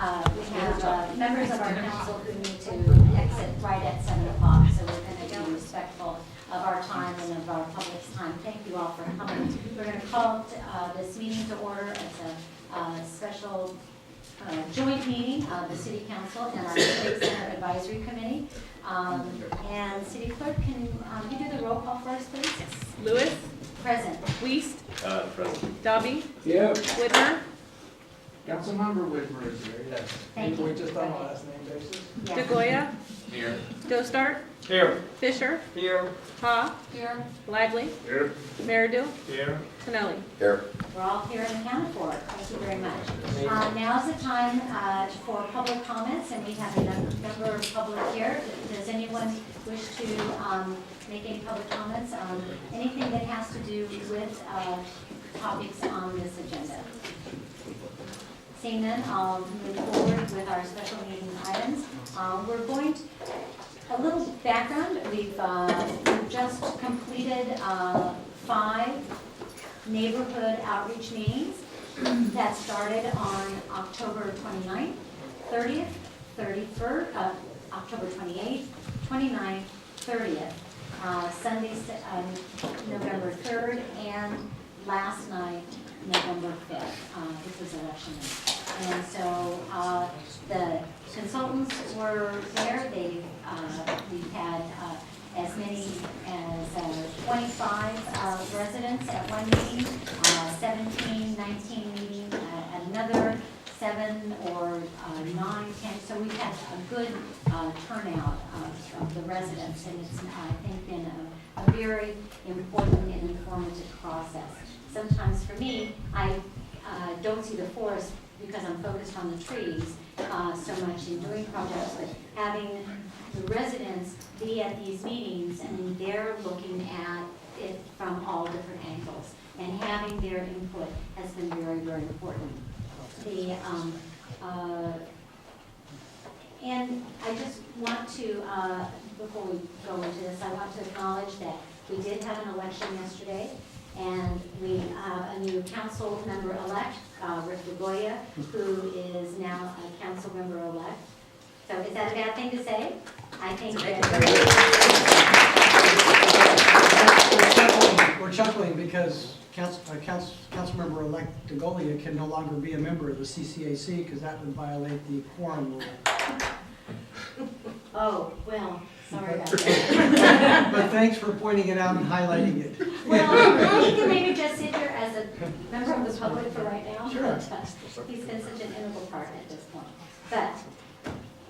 we have members of our council who need to exit right at 7 o'clock, so we're going to be respectful of our time and of our public's time. Thank you all for coming. We're going to call this meeting to order. It's a special joint meeting of the City Council and our Civic Center Advisory Committee. And City Clerk, can you do the roll call for us, please? Lewis. Present. Weist. Present. Dobby. Yeah. Whitmer. Councilmember Whitmer is here, yes. Thank you. We just on a last name basis. Yes. DeGoya. Here. Dostart. Here. Fisher. Here. Ha. Here. Lively. Here. Merridew. Here. Tonelli. Here. We're all here and accounted for. Thank you very much. Now's the time for public comments, and we have a number of public here. Does anyone wish to make any public comments on anything that has to do with topics on this agenda? Seeing none, I'll move forward with our special meeting items. We're going to, a little background, we've just completed 5 neighborhood outreach meetings that started on October 29th, 30th, 31st, October 28th, 29th, 30th, Sunday, November 3rd, and last night, November 5th. This was election night. And so the consultants were there. We've had as many as 25 residents at one meeting, 17, 19 meeting at another, 7 or 9, 10. So we've had a good turnout of the residents, and it's, I think, been a very important and informative process. Sometimes for me, I don't see the forest because I'm focused on the trees so much in doing projects, but having the residents be at these meetings, and they're looking at it from all different angles, and having their input has been very, very important. And I just want to, before we go into this, I want to acknowledge that we did have an election yesterday, and we have a new council member-elect, Rick DeGoya, who is now a council member-elect. So is that a bad thing to say? I think We're chuckling because Councilmember-elect DeGolia can no longer be a member of the CCAC because that would violate the quorum rule. Oh, well, sorry about that. But thanks for pointing it out and highlighting it. Well, he can maybe just sit here as a member of the public for right now. Sure. But he's been such an integral part at this point. But,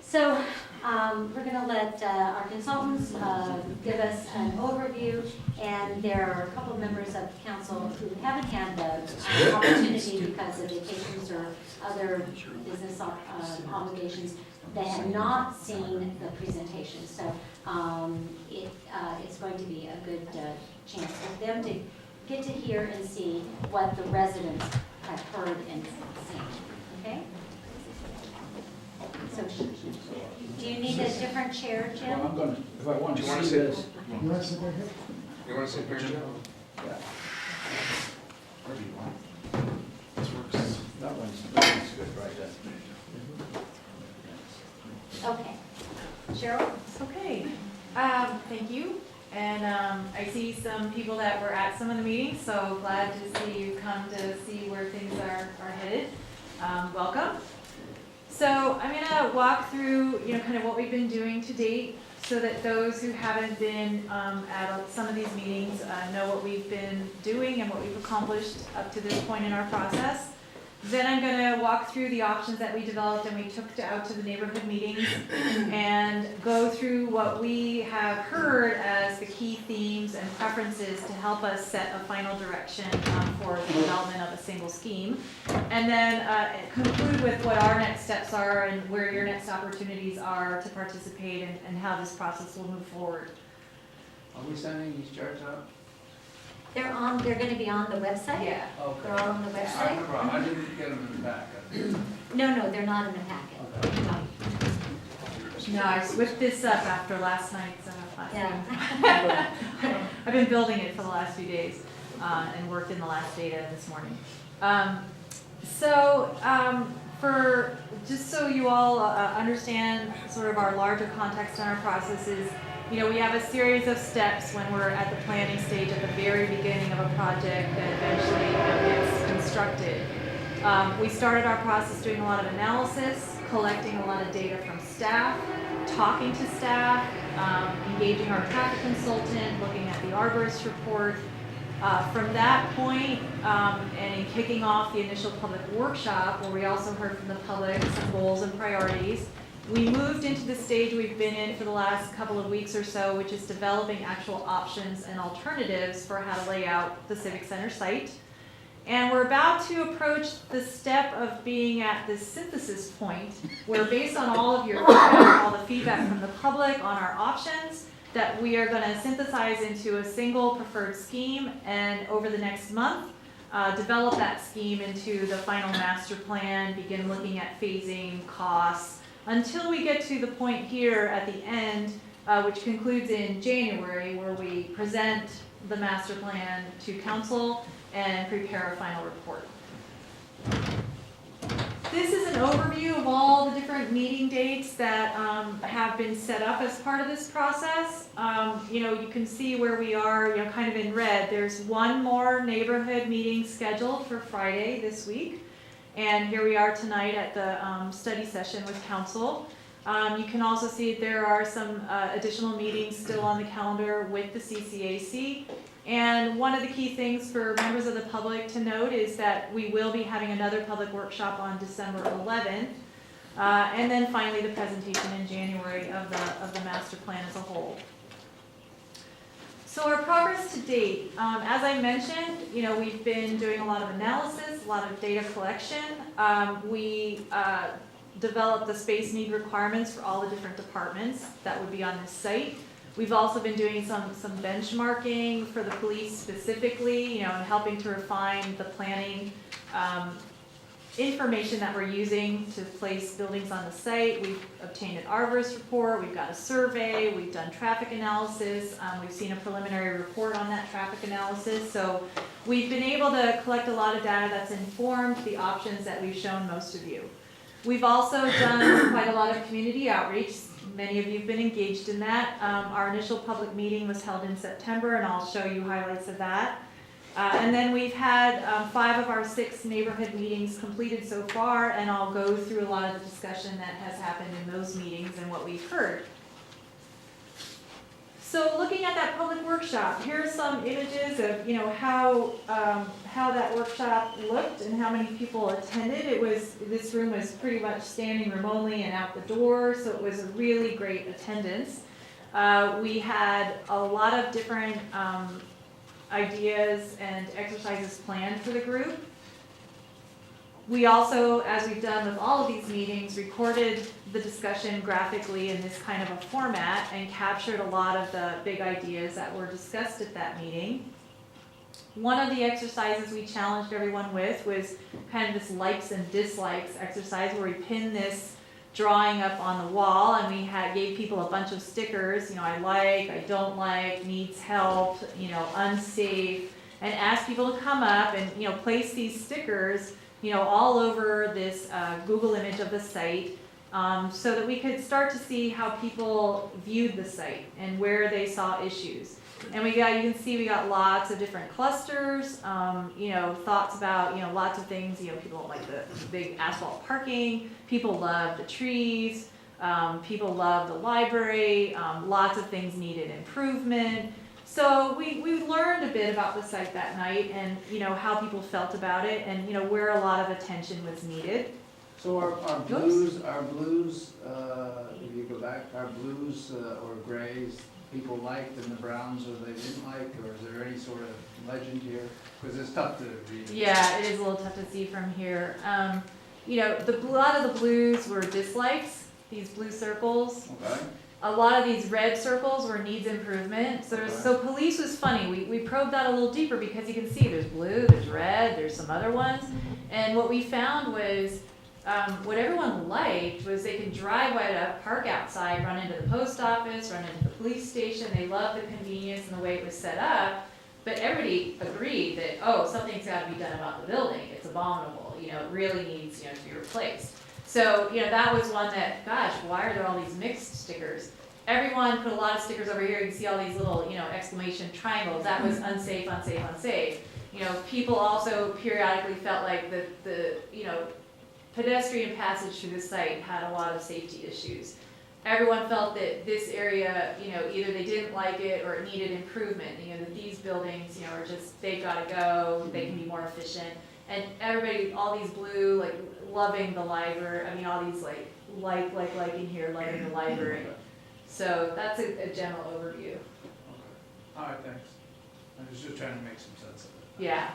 so we're going to let our consultants give us an overview, and there are a couple of members of council who haven't had the opportunity because of vacations or other business obligations that have not seen the presentation. So it's going to be a good chance for them to get to hear and see what the residents have heard and seen. Okay? So, do you need a different chair, Jim? Well, I'm gonna, if I want Do to you want to see sit? this. You want to sit right here? You want to sit here, Jim? Yeah. Wherever you want. This works. That one's good right there. Okay. Cheryl? Okay. Thank you. And I see some people that were at some of the meetings, so glad to see you come to see where things are headed. Welcome. So I'm going to walk through, kind of what we've been doing to date, so that those who haven't been at some of these meetings know what we've been doing and what we've accomplished up to this point in our process. Then I'm going to walk through the options that we developed and we took out to the neighborhood meetings and go through what we have heard as the key themes and preferences to help us set a final direction for the development of a single scheme. And then conclude with what our next steps are and where your next opportunities are to participate and how this process will move forward. Are we sending these charts out? They're going to be on the website? Yeah. Okay. They're all on the I website? remember, I didn't get them in the back. No, they're not in the packet. No. No, I whipped this up after last night's class. Yeah. I've been building it for the last few days and worked in the last data this morning. For just so you all understand sort of our larger context in our processes, we have a series of steps when we're at the planning stage at the very beginning of a project that eventually gets constructed. We started our process doing a lot of analysis, collecting a lot of data from staff, talking to staff, engaging our traffic consultant, looking at the arborist report. From that point, and in kicking off the initial public workshop, where we also heard from the public some goals and priorities, we moved into the stage we've been in for the last couple of weeks or so, which is developing actual options and alternatives for how to lay out the Civic Center site. And we're about to approach the step of being at this synthesis point, where based on all of your feedback, all the feedback from the public on our options, that we are going to synthesize into a single preferred scheme, and over the next month, develop that scheme into the final master plan, begin looking at phasing, costs, until we get to the point here at the end, which concludes in January, where we present the master plan to council and prepare a final report. This is an overview of all the different meeting dates that have been set up as part of this process. You can see where we are, kind of in red. There's one more neighborhood meeting scheduled for Friday this week. And here we are tonight at the study session with council. You can also see there are some additional meetings still on the calendar with the CCAC. And one of the key things for members of the public to note is that we will be having another public workshop on December 11th. And then finally the presentation in January of the master plan as a whole. So our progress to date, as I mentioned, we've been doing a lot of analysis, a lot of data collection. We developed the space need requirements for all the different departments that would be on this site. We've also been doing some benchmarking for the police specifically, and helping to refine the planning information that we're using to place buildings on the site. We've obtained an arborist report, we've got a survey, we've done traffic analysis, we've seen a preliminary report on that traffic analysis. So we've been able to collect a lot of data that's informed the options that we've shown most of you. We've also done quite a lot of community outreach. Many of you have been engaged in that. Our initial public meeting was held in September, and I'll show you highlights of that. And then we've had 5 of our 6 neighborhood meetings completed so far, and I'll go through a lot of the discussion that has happened in those meetings and what we've heard. So looking at that public workshop, here are some images of how that workshop looked and how many people attended. This room was pretty much standing room only and out the door, so it was a really great attendance. We had a lot of different ideas and exercises planned for the group. We also, as we've done with all of these meetings, recorded the discussion graphically in this kind of a format and captured a lot of the big ideas that were discussed at that meeting. One of the exercises we challenged everyone with was kind of this likes and dislikes exercise, where we pinned this drawing up on the wall, and we gave people a bunch of stickers, I like, I don't like, needs help, unsafe, and asked people to come up and place these stickers all over this Google image of the site, so that we could start to see how people viewed the site and where they saw issues. And you can see we got lots of different clusters, thoughts about, lots of things. People don't like the big asphalt parking, people love the trees, people love the library, lots of things needed improvement. So we learned a bit about the site that night, and how people felt about it, and where a lot of attention was needed. So our blues, if you go back, our blues or grays, people liked, and the browns, or they didn't like, or is there any sort of legend here? Because it's tough to read. Yeah, it is a little tough to see from here. A lot of the blues were dislikes, these blue circles. Okay. A lot of these red circles were needs improvement. So police was funny. We probed that a little deeper, because you can see there's blue, there's red, there's some other ones. And what we found was what everyone liked was they could drive right up, park outside, run into the post office, run into the police station. They loved the convenience and the way it was set up. But everybody agreed that, something's got to be done about the building. It's abominable. It really needs to be replaced. So, that was one that, gosh, why are there all these mixed stickers? Everyone put a lot of stickers over here. You can see all these little, exclamation triangles. That was unsafe, unsafe, unsafe. People also periodically felt like the pedestrian passage through the site had a lot of safety issues. Everyone felt that this area, either they didn't like it or it needed improvement. That these buildings, are just, they've got to go, they can be more efficient. And everybody, all these blue, like, loving the library. I mean, all these, like in here, loving the library. So that's a general overview. Okay. All right, thanks. I was just trying to make some sense of it. Yeah.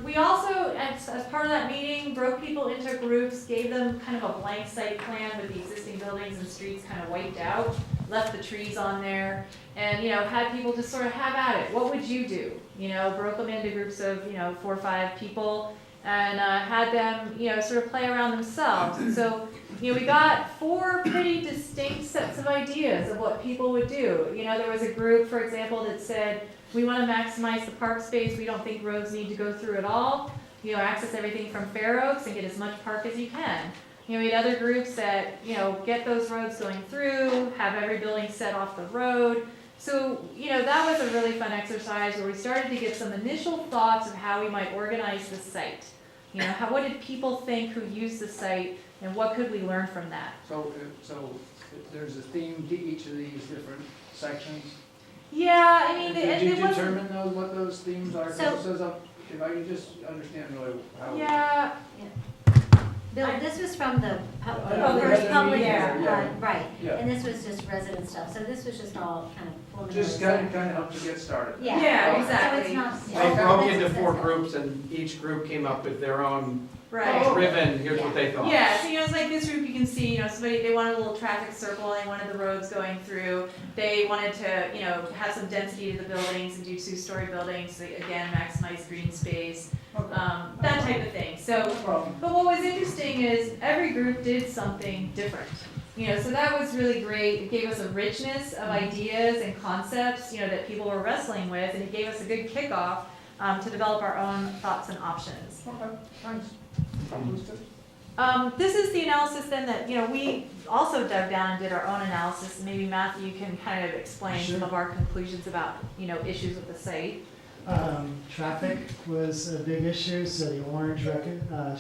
We also, as part of that meeting, broke people into groups, gave them kind of a blank site plan with the existing buildings and streets kind of wiped out, left the trees on there, and, had people just sort of have at it. What would you do? Broke them into groups of, 4 or 5 people and had them, sort of play around themselves. And so, we got 4 pretty distinct sets of ideas of what people would do. There was a group, for example, that said, we want to maximize the park space. We don't think roads need to go through at all. Access everything from Fair Oaks and get as much park as you can. We had other groups that, get those roads going through, have every building set off the road. So, that was a really fun exercise where we started to get some initial thoughts of how we might organize the site. What did people think who used the site, and what could we learn from that? So there's a theme to each of these different sections? Yeah, I mean, Did you it wasn't. determine what those themes are? 'Cause So- it says if I could just understand really how. Yeah, Bill, this was from the Oh, first the public, meeting, yeah. right, Yeah. and this was just resident stuff, so this was just all kind of preliminary. Just kind of help to get started. Yeah. Yeah, So exactly. it's not. They yeah, broke that's- into 4 that's- groups and each group came up with their own right. driven, here's what they thought. Yeah, so it's like this group, you can see, somebody, they wanted a little traffic circle, they wanted the roads going through, they wanted to, have some density to the buildings and do 2-story buildings, so again, maximize green space, that type of thing. So, No problem. but what was interesting is every group did something different. So that was really great. It gave us a richness of ideas and concepts, that people were wrestling with, and it gave us a good kickoff to develop our own thoughts and options. Okay, thanks. This is the analysis then that, we also dug down and did our own analysis. Maybe Matthew can kind of explain some of our conclusions about, issues with the site. Traffic was a big issue, so the orange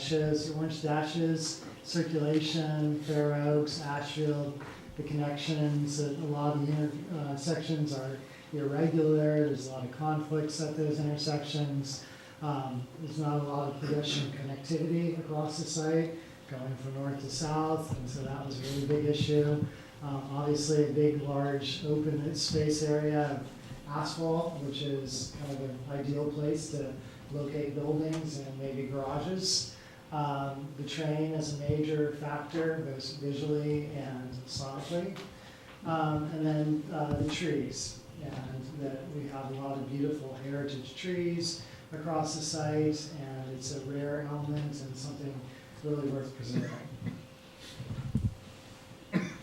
shows orange dashes, circulation, Fair Oaks, Ashfield, the connections, a lot of the intersections are irregular, there's a lot of conflicts at those intersections. There's not a lot of pedestrian connectivity across the site, going from north to south, and so that was a really big issue. Obviously a big, large open space area of asphalt, which is kind of an ideal place to locate buildings and maybe garages. The train is a major factor, both visually and sonically. And then the trees, and that we have a lot of beautiful heritage trees across the site, and it's a rare element and something really worth preserving.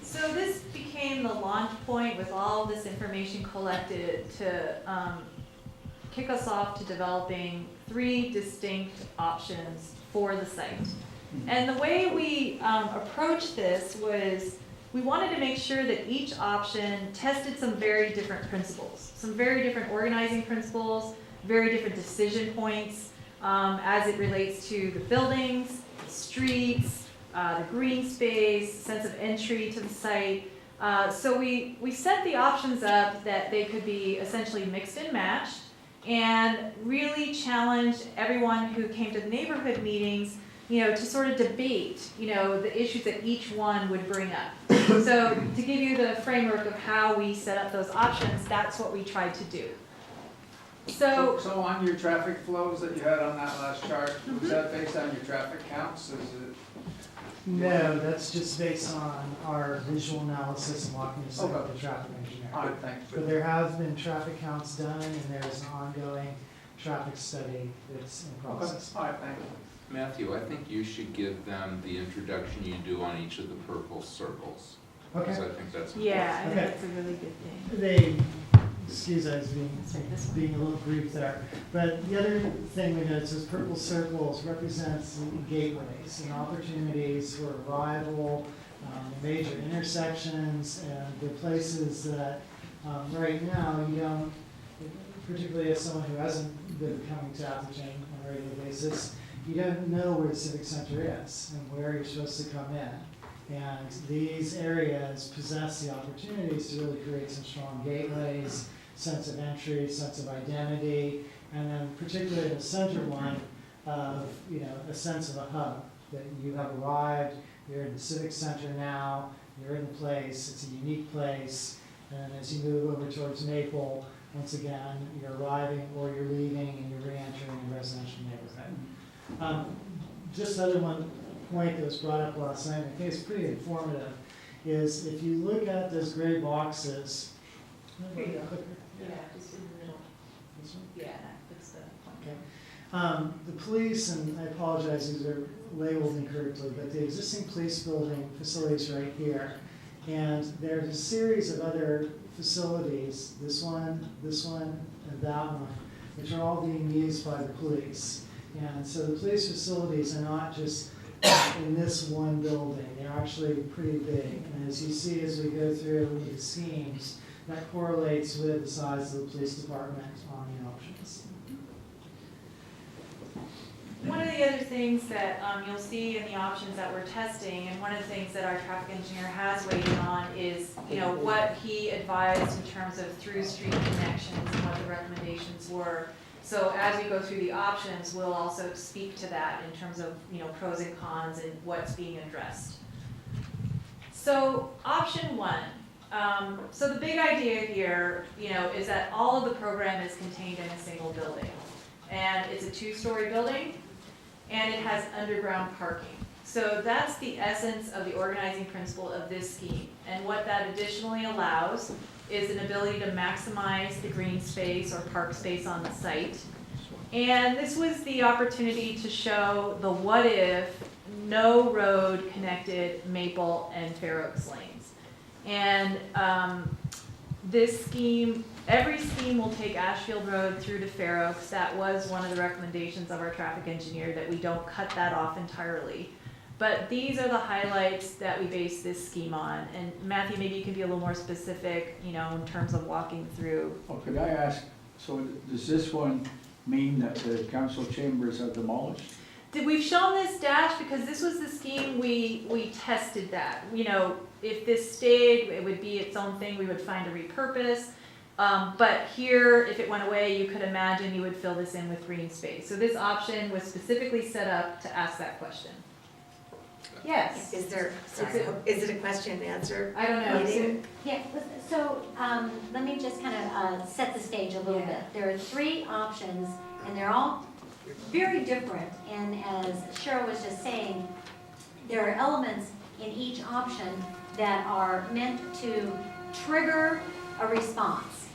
So this became the launch point with all this information collected to kick us off to developing 3 distinct options for the site. And the way we approached this was we wanted to make sure that each option tested some very different principles, some very different organizing principles, very different decision points as it relates to the buildings, the streets, the green space, sense of entry to the site. So we set the options up that they could be essentially mixed and matched and really challenged everyone who came to the neighborhood meetings, to sort of debate, the issues that each one would bring up. So to give you the framework of how we set up those options, that's what we tried to do. So on your traffic flows that you had on that last chart, was that based on your traffic counts? Is it? No, that's just based on our visual analysis and walking the site with the traffic engineer. All right, thanks. But there have been traffic counts done, and there's an ongoing traffic study that's in process. All right, thank you. Matthew, I think you should give them the introduction you do on each of the purple circles. Okay. Because I think that's important. yeah, I think Okay. that's a really good thing. They excuse us being a little brief there. But the other thing we noticed is purple circles represents gateways and opportunities for arrival, major intersections, and the places that right now you don't, particularly as someone who hasn't been coming to Atherton on a regular basis, you don't know where the Civic Center is and where you're supposed to come in. And these areas possess the opportunities to really create some strong gateways, sense of entry, sense of identity, and then particularly the center one of, a sense of a hub, that you have arrived, you're in the Civic Center now, you're in the place, it's a unique place, and as you move over towards Maple, once again, you're arriving or you're leaving and you're re-entering a residential neighborhood. Just another one point that was brought up last night, I think it's pretty informative, is if you look at those gray boxes. Here you go. Clicker. Yeah, just in the middle. This one? Yeah, that's the point. Okay. The police, and I apologize, these are labeled incorrectly, but the existing police building facilities right here. And there's a series of other facilities, this one, and that one, which are all being used by the police. And so the police facilities are not just in this one building, they're actually pretty big. And as you see as we go through the schemes, that correlates with the size of the police department on the options. One of the other things that you'll see in the options that we're testing, and one of the things that our traffic engineer has weighed in on is, what he advised in terms of through street connections and what the recommendations were. So as we go through the options, we'll also speak to that in terms of, pros and cons and what's being addressed. So option one. So the big idea here, is that all of the program is contained in a single building. And it's a 2-story building, and it has underground parking. So that's the essence of the organizing principle of this scheme. And what that additionally allows is an ability to maximize the green space or park space on the site. And this was the opportunity to show the what if no road connected Maple and Fair Oaks lanes. And this scheme, every scheme will take Ashfield Road through to Fair Oaks. That was one of the recommendations of our traffic engineer, that we don't cut that off entirely. But these are the highlights that we base this scheme on. And Matthew, maybe you can be a little more specific, in terms of walking through. Well, could I ask, so does this one mean that the council chambers are demolished? We've shown this dash because this was the scheme we tested that. If this stayed, it would be its own thing. We would find a repurpose. But here, if it went away, you could imagine you would fill this in with green space. So this option was specifically set up to ask that question. Yes. Is it a question and answer? I don't know. meeting? Yeah, so let me just kind of set the stage a little bit. There are 3 options, and they're all very different. And as Cheryl was just saying, there are elements in each option that are meant to trigger a response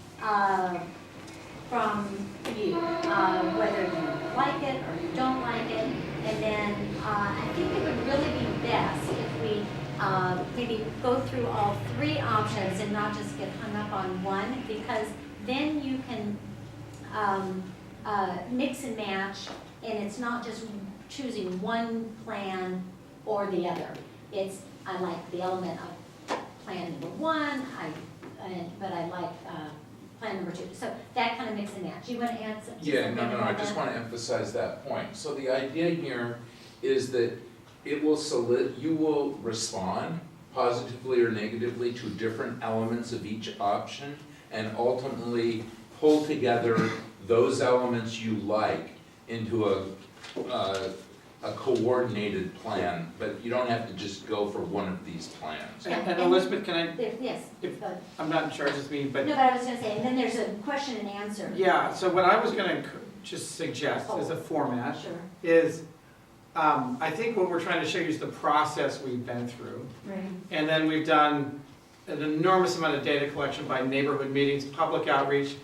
from you, whether you like it or you don't like it. And then I think it would really be best if we maybe go through all 3 options and not just get hung up on one, because then you can mix and match, and it's not just choosing one plan or the other. It's, I like the element of plan number 1, but I like plan number 2. So that kind of mix and match. You want to add something? Yeah, no, I just want to emphasize that point. So the idea here is that you will respond positively or negatively to different elements of each option, and ultimately pull together those elements you like into a coordinated plan, but you don't have to just go for one of these plans. And Elizabeth, can I, Yes. If- go ahead. I'm not in charge of this meeting, but No, but I was going to say, and then there's a question and answer. yeah, so what I was gonna just suggest as a format Sure. is, I think what we're trying to show you is the process we've been through. Right. And then we've done an enormous amount of data collection by neighborhood meetings, public outreach.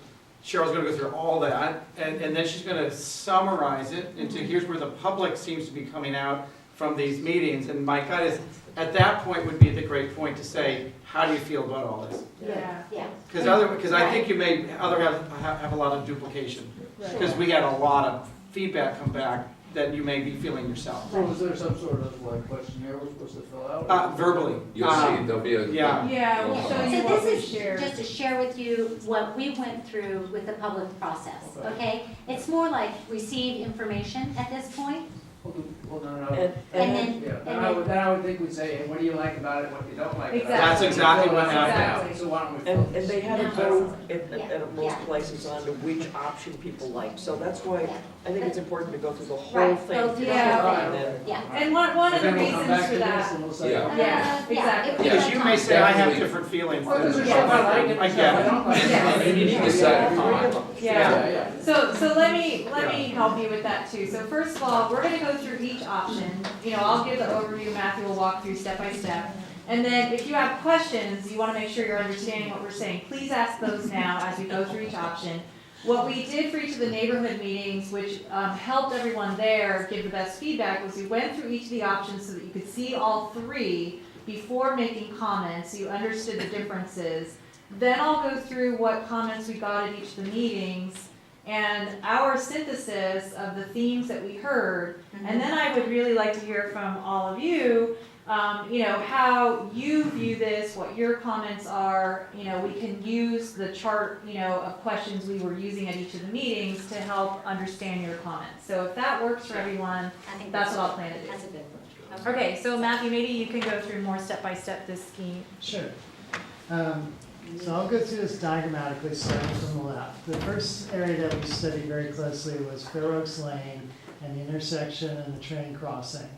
Cheryl's gonna go through all that, and then she's gonna summarize it into here's where the public seems to be coming out from these meetings. And my gut is, at that point would be the great point to say, how do you feel about all this? Yeah. Yeah. Because I think you may have a lot of duplication. Because we had a lot of feedback come back that you may be feeling yourself. So is there some sort of like questionnaire we're supposed to fill out? Verbally. You'll see, there'll be a. Yeah. Yeah, we'll show you So what we this is shared. just to share with you what we went through with the public process, Okay. okay? It's more like receive information at this point, Well, no. and then, Yeah, and then I would think we'd say, hey, what do you like about it, what you don't like about it? That's exactly what Fill it out. happened. So why don't we fill And this? they had a Yeah. vote Yeah. at most Yeah. places on to which option people liked. So that's why Yeah. I think it's important to go through the whole Right, thing. go through the Yeah. whole And thing, then- yeah. And one of And the then we'll come reasons back for to this that, and we'll say, Yeah. Yeah, if exactly. we Because have you time. may say, I have Definitely. different feelings. oh, there's a than- stuff I like and I there's get stuff I it. don't like. Yes. And you need to decide upon. yeah. Yeah. So let me help you with that too. So first of all, we're gonna go through each option. You know, I'll give the overview, Matthew will walk through step by step. And then if you have questions, you wanna make sure you're understanding what we're saying, please ask those now as we go through each option. What we did for each of the neighborhood meetings, which helped everyone there give the best feedback, was we went through each of the options so that you could see all three before making comments, so you understood the differences. Then I'll go through what comments we got at each of the meetings and our synthesis of the themes that we heard. And then I would really like to hear from all of you, you know, how you view this, what your comments are. You know, we can use the chart, you know, of questions we were using at each of the meetings to help understand your comments. So if that works for everyone, I think that's what I'll plan to do. That's a good one. Okay, so Matthew, maybe you can go through more step by step this scheme. Sure. So I'll go through this diagrammatically, starting from the left. The first area that we studied very closely was Fair Oaks Lane and the intersection and the train crossing.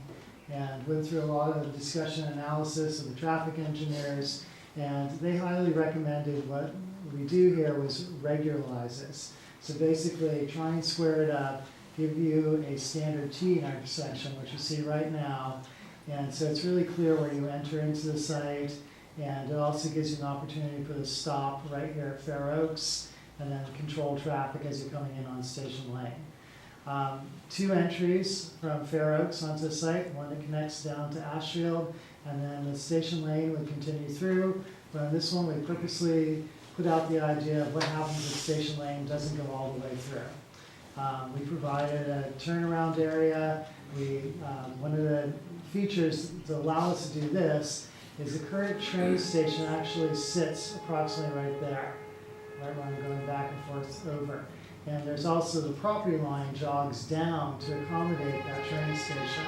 And went through a lot of discussion and analysis of the traffic engineers, and they highly recommended what we do here was regularize this. So basically, try and square it up, give you a standard T intersection, which you see right now. And so it's really clear where you enter into the site, and it also gives you an opportunity for the stop right here at Fair Oaks, and then control traffic as you're coming in on Station Lane. 2 entries from Fair Oaks onto the site, one that connects down to Ashfield, and then the Station Lane would continue through. But on this one, we purposely put out the idea of what happens if Station Lane doesn't go all the way through. We provided a turnaround area. One of the features to allow us to do this is the current train station actually sits approximately right there, right where I'm going back and forth over. And there's also the property line jogs down to accommodate that train station.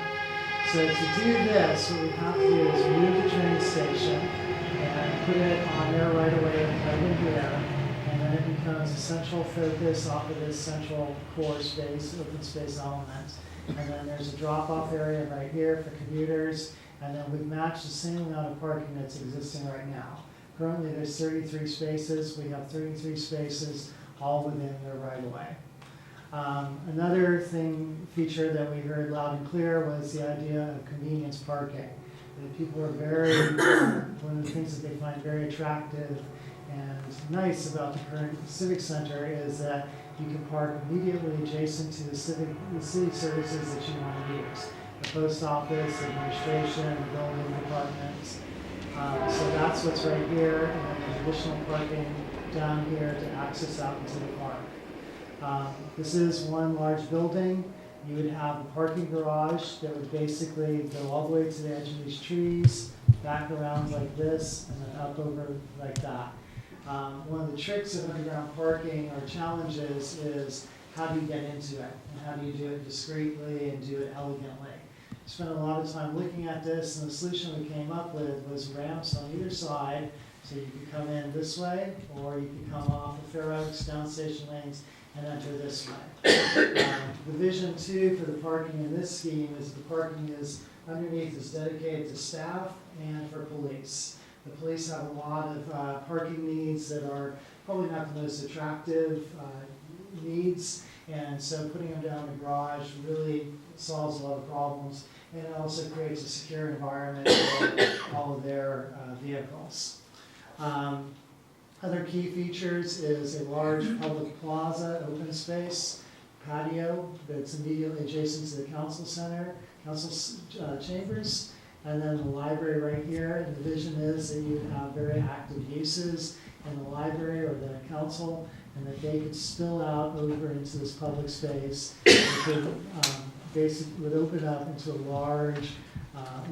So to do this, what we have to do is move the train station and put it on there right away right in here. And then it becomes a central focus off of this central core space, open space element. And then there's a drop-off area right here for commuters. And then we've matched the same amount of parking that's existing right now. Currently, there's 33 spaces. We have 33 spaces all within their right-of-way. Another feature that we heard loud and clear was the idea of convenience parking. And people are one of the things that they find very attractive and nice about the current Civic Center is that you can park immediately adjacent to the city services that you want to use. The post office, administration, building departments. So that's what's right here, and then there's additional parking down here to access out into the park. This is one large building. You would have a parking garage that would basically go all the way to the edge of these trees, back around like this, and then up over like that. One of the tricks of underground parking or challenges is how do you get into it, and how do you do it discreetly and do it elegantly. Spent a lot of time looking at this, and the solution we came up with was ramps on either side, so you could come in this way, or you could come off of Fair Oaks, down station lanes, and enter this way. The vision too for the parking in this scheme is the parking is underneath is dedicated to staff and for police. The police have a lot of parking needs that are probably not the most attractive needs, and so putting them down in the garage really solves a lot of problems, and it also creates a secure environment for all of their vehicles. Other key features is a large public plaza, open space, patio that's immediately adjacent to the council center, council chambers, and then the library right here. And the vision is that you have very active uses in the library or the council, and that they could spill out over into this public space. It could basically would open up into a large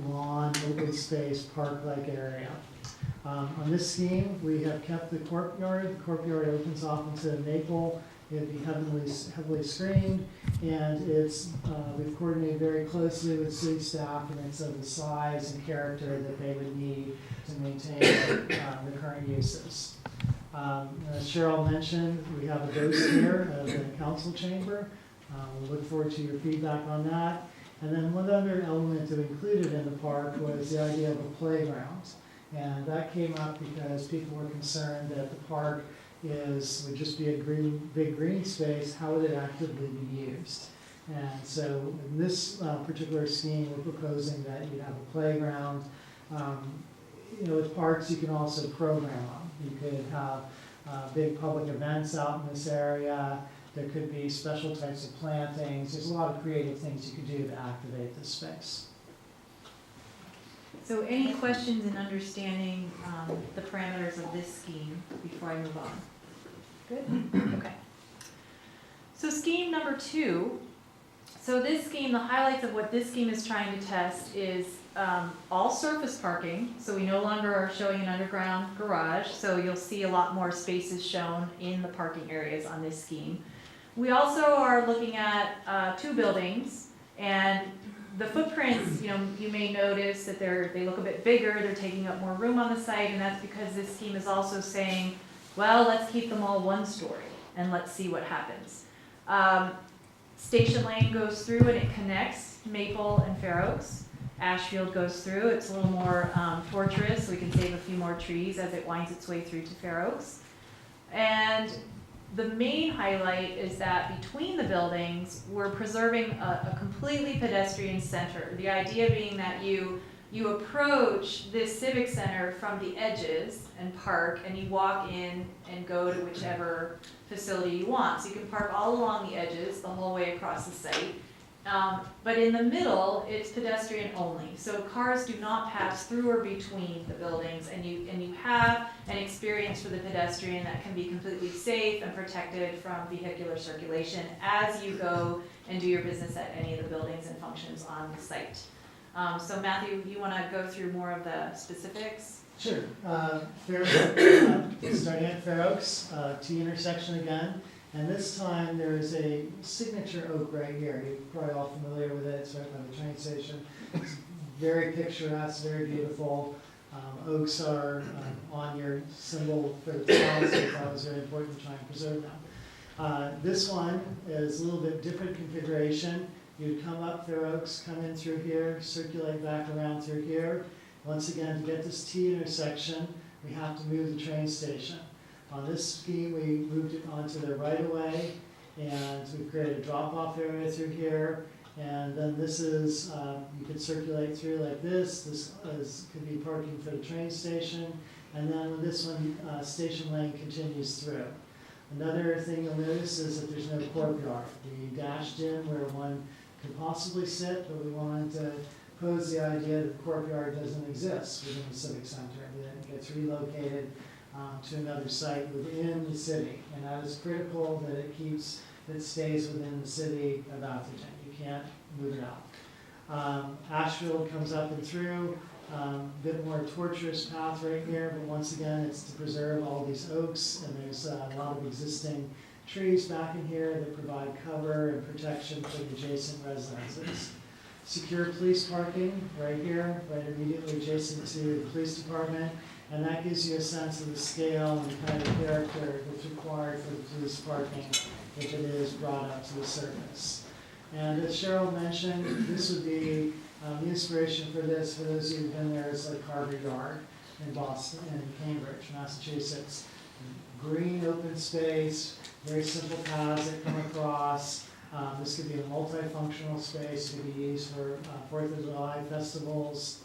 lawn, open space, park-like area. On this scheme, we have kept the courtyard. The courtyard opens off into Maple. It'd be heavily screened, and it's we've coordinated very closely with city staff, and it's of the size and character that they would need to maintain the current uses. As Cheryl mentioned, we have a ghost here of the council chamber. We look forward to your feedback on that. And then one other element that we included in the park was the idea of a playground. And that came up because people were concerned that the park would just be a big green space. How would it actively be used? And so in this particular scheme, we're proposing that you have a playground. With parks, you can also program them. You could have big public events out in this area. There could be special types of plantings. There's a lot of creative things you could do to activate this space. So any questions in understanding the parameters of this scheme before I move on? Good? Okay. So scheme number 2. So this scheme, the highlights of what this scheme is trying to test is all surface parking. So we no longer are showing an underground garage. So you'll see a lot more spaces shown in the parking areas on this scheme. We also are looking at 2 buildings, and the footprints, you may notice that they look a bit bigger, they're taking up more room on the site, and that's because this scheme is also saying, well, let's keep them all 1 story, and let's see what happens. Station Lane goes through and it connects Maple and Fair Oaks. Ashfield goes through, it's a little more tortuous, so we can save a few more trees as it winds its way through to Fair Oaks. And the main highlight is that between the buildings, we're preserving a completely pedestrian center. The idea being that you approach this civic center from the edges and park, and you walk in and go to whichever facility you want. So you can park all along the edges, the whole way across the site. But in the middle, it's pedestrian only. So cars do not pass through or between the buildings, and you have an experience for the pedestrian that can be completely safe and protected from vehicular circulation as you go and do your business at any of the buildings and functions on the site. So Matthew, you want to go through more of the specifics? Sure. Starting at Fair Oaks, T intersection again. And this time there's a signature oak right here. You're probably all familiar with it. It's right by the train station. It's very picturesque, very beautiful. Oaks are on your symbol for the town, so that was very important to try and preserve them. This one is a little bit different configuration. You'd come up Fair Oaks, come in through here, circulate back around through here. Once again, to get this T intersection, we have to move the train station. On this scheme, we moved it onto the right-of-way, and we've created a drop-off area through here. And then this is, you could circulate through like this. This could be parking for the train station. And then with this one, Station Lane continues through. Another thing you'll notice is that there's no courtyard. We dashed in where one could possibly sit, but we wanted to pose the idea that the courtyard doesn't exist within the Civic Center, that it gets relocated to another site within the city. And that is critical that it stays within the city of Atherton. You can't move it out. Ashfield comes up and through, a bit more tortuous path right here, but once again, it's to preserve all these oaks, and there's a lot of existing trees back in here that provide cover and protection for the adjacent residences. Secure police parking right here, right immediately adjacent to the police department, and that gives you a sense of the scale and the kind of character that's required for the police parking if it is brought up to the surface. And as Cheryl mentioned, this would be the inspiration for this, for those of you who've been there, is like Harvard Yard in Boston and Cambridge, Massachusetts. Green open space, very simple paths that come across. This could be a multifunctional space. It could be used for 4th of July festivals.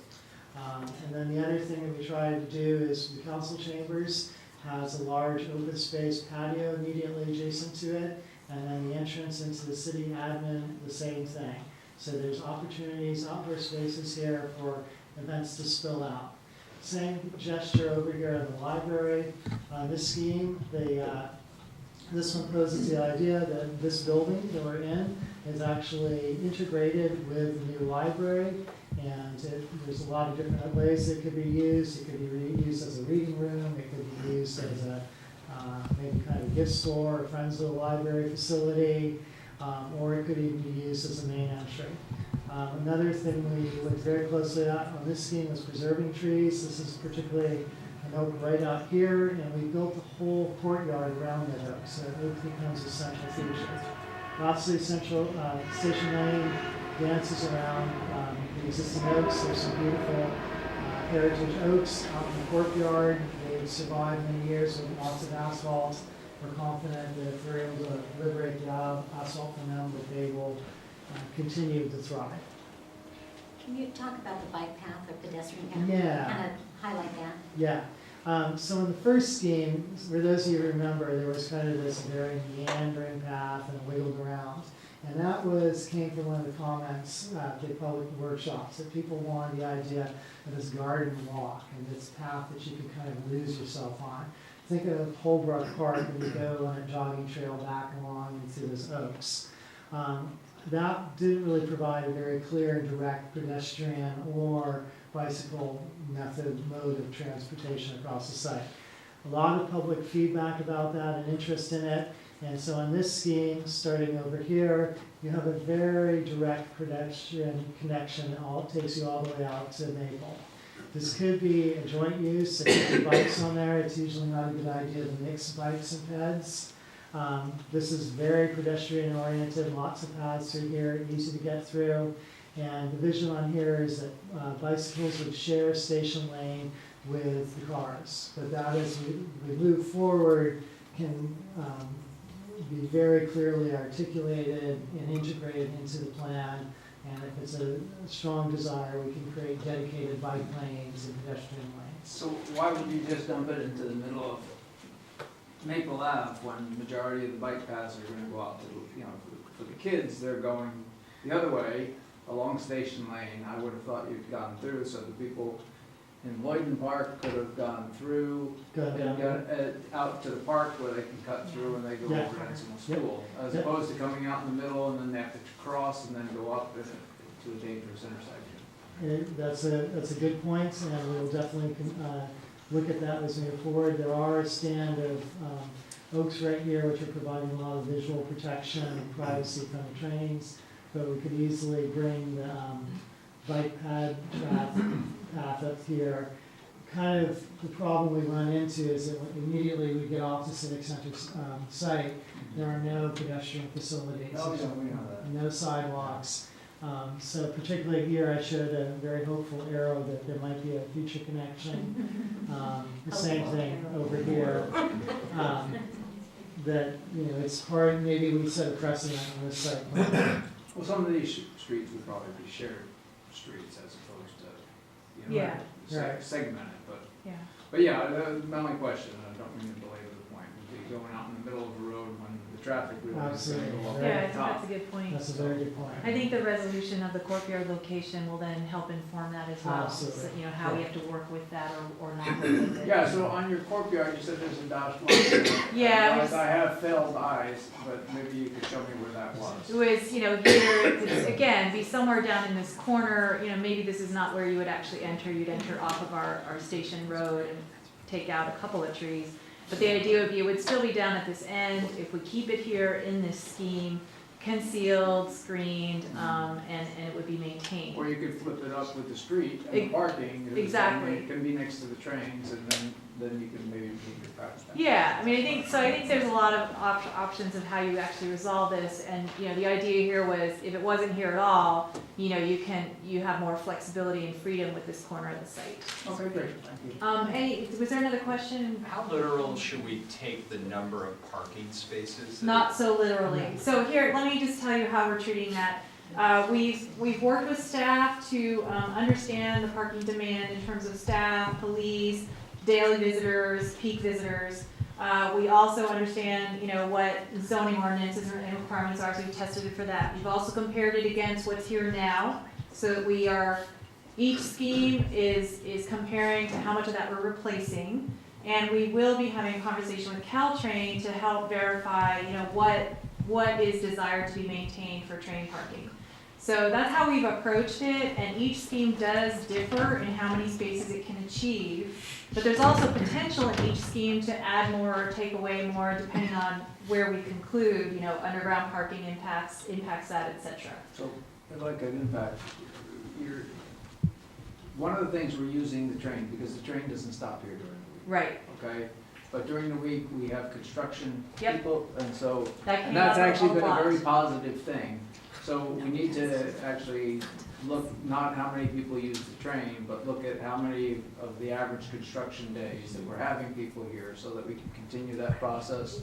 And then the other thing that we try to do is the council chambers has a large open space patio immediately adjacent to it. And then the entrance into the city admin, the same thing. So there's opportunities, outdoor spaces here for events to spill out. Same gesture over here in the library. This scheme, this one poses the idea that this building that we're in is actually integrated with the new library, and there's a lot of different ways it could be used. It could be used as a reading room. It could be used as a maybe kind of a gift store or friends of the library facility, or it could even be used as a main entry. Another thing we looked very closely at on this scheme was preserving trees. This is particularly an oak right out here, and we built a whole courtyard around that oak, so oak becomes a central feature. Obviously, Central Station Lane dances around the existing oaks. There's some beautiful heritage oaks out in the courtyard. They've survived many years with lots of asphalt. We're confident that if we're able to liberate the asphalt from them, that they will continue to thrive. Can you talk about the bike path or pedestrian path? Yeah. Kind of highlight that. Yeah. So in the first scheme, for those of you who remember, there was kind of this very meandering path and wiggled around. And that came from one of the comments at the public workshops, that people wanted the idea of this garden walk and this path that you could kind of lose yourself on. Think of Holbrook Park when you go on a jogging trail back along into those oaks. That didn't really provide a very clear and direct pedestrian or bicycle mode of transportation across the site. A lot of public feedback about that and interest in it. And so in this scheme, starting over here, you have a very direct pedestrian connection that takes you all the way out to Maple. This could be a joint use. There could be bikes on there. It's usually not a good idea to mix bikes and peds. This is very pedestrian oriented, lots of paths through here, easy to get through. And the vision on here is that bicycles would share station lane with the cars. But that, as we move forward, can be very clearly articulated and integrated into the plan. And if it's a strong desire, we can create dedicated bike lanes and pedestrian lanes. So why would you just dump it into the middle of Maple Ave when the majority of the bike paths are going to go out to, for the kids, they're going the other way along Station Lane? I would have thought you'd gone through, so the people in Lloyden Park could have gone through and got out to the park where they can cut through and they go over to Ensign School, as opposed to coming out in the middle and then they have to cross and then go up to a dangerous intersection. That's a good point, and we'll definitely look at that as we move forward. There are a stand of oaks right here, which are providing a lot of visual protection and privacy from the trains, but we could easily bring the bike path up here. Kind of the problem we run into is that immediately we get off the Civic Center site, there are no pedestrian facilities, Oh, yeah, we know that. no sidewalks. So particularly here, I showed a very hopeful arrow that there might be a future connection. The same thing over here. That, it's hard, maybe we set a precedent on this site. Well, some of these streets would probably be shared streets as opposed to, Yeah. segmented, Yeah. but yeah, my only question, and I don't mean to belabor the point, would be going out in the middle of the road when the traffic really is going to go up Absolutely. Yeah, I at think the top. that's a good point. That's a very good point. I think the resolution of the courtyard location will then help inform that as well. Absolutely. So, how we have to work with that or not work with it. Yeah, so on your courtyard, you said there's a dashed line. Yeah, I have failed eyes, but maybe you could show me where that was. It was, here, it's, again, be somewhere down in this corner, maybe this is not where you would actually enter. You'd enter off of our station road and take out a couple of trees. But the idea would be, it would still be down at this end. If we keep it here in this scheme, concealed, screened, and it would be maintained. Or you could flip it up with the street and the parking. 'Cause Exactly. It can be next to the trains, and then you can maybe move your traffic down. Yeah, I think there's a lot of options of how you actually resolve this, and the idea here was, if it wasn't here at all, you have more flexibility and freedom with this corner of the site. Okay, great, thank you. Was there another question? How literal should we take the number of parking spaces? Not so literally. So here, let me just tell you how we're treating that. We've worked with staff to understand the parking demand in terms of staff, police, daily visitors, peak visitors. We also understand, what zoning ordinances and requirements are, so we've tested it for that. We've also compared it against what's here now, so that each scheme is comparing to how much of that we're replacing. And we will be having a conversation with Caltrain to help verify, what is desired to be maintained for train parking. So that's how we've approached it, and each scheme does differ in how many spaces it can achieve. But there's also potential in each scheme to add more or take away more depending on where we conclude, underground parking impacts that, et cetera. So, like an impact, one of the things we're using the train, because the train doesn't stop here during the week. Right. Okay, but during the week, we have construction Yep. people, and so, That and came up that's actually a been a lot. very positive thing. So we need to actually look, not how many people use the train, but look at how many of the average construction days that we're having people here, so that we can continue that process.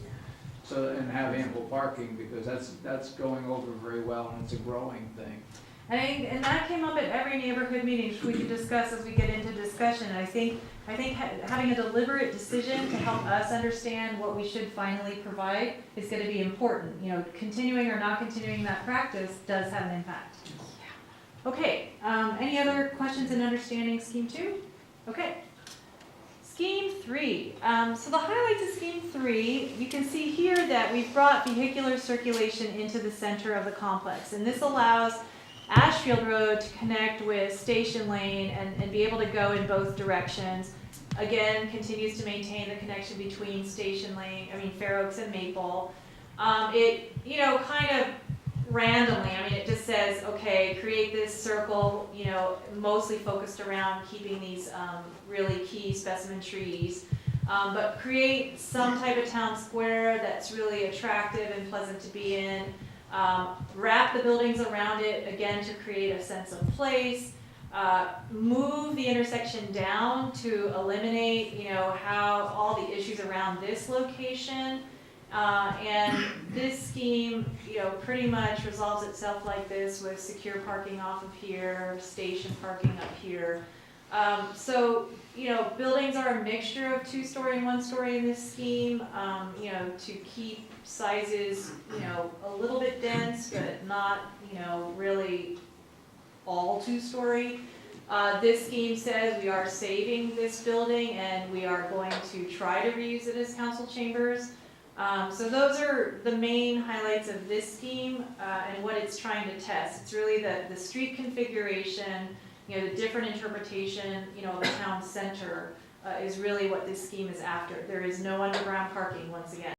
So, and have ample parking, because that's going over very well, and it's a growing thing. And that came up at every neighborhood meeting, which we could discuss as we get into discussion. I think having a deliberate decision to help us understand what we should finally provide is gonna be important. Continuing or not continuing that practice does have an impact. Okay, any other questions in understanding scheme 2? Okay. Scheme 3. So the highlights of scheme 3, you can see here that we've brought vehicular circulation into the center of the complex, and this allows Ashfield Road to connect with Station Lane and be able to go in both directions. Again, continues to maintain the connection between Fair Oaks and Maple. It, kind of randomly, it just says, okay, create this circle, mostly focused around keeping these really key specimen trees. But create some type of town square that's really attractive and pleasant to be in. Wrap the buildings around it, again, to create a sense of place. Move the intersection down to eliminate, how all the issues around this location. And this scheme, pretty much resolves itself like this, with secure parking off of here, station parking up here. So, buildings are a mixture of 2-story and 1-story in this scheme, to keep sizes, a little bit dense, but not, really all 2-story. This scheme says we are saving this building and we are going to try to reuse it as council chambers. So those are the main highlights of this scheme and what it's trying to test. It's really the street configuration, the different interpretation, of the town center is really what this scheme is after. There is no underground parking, once again.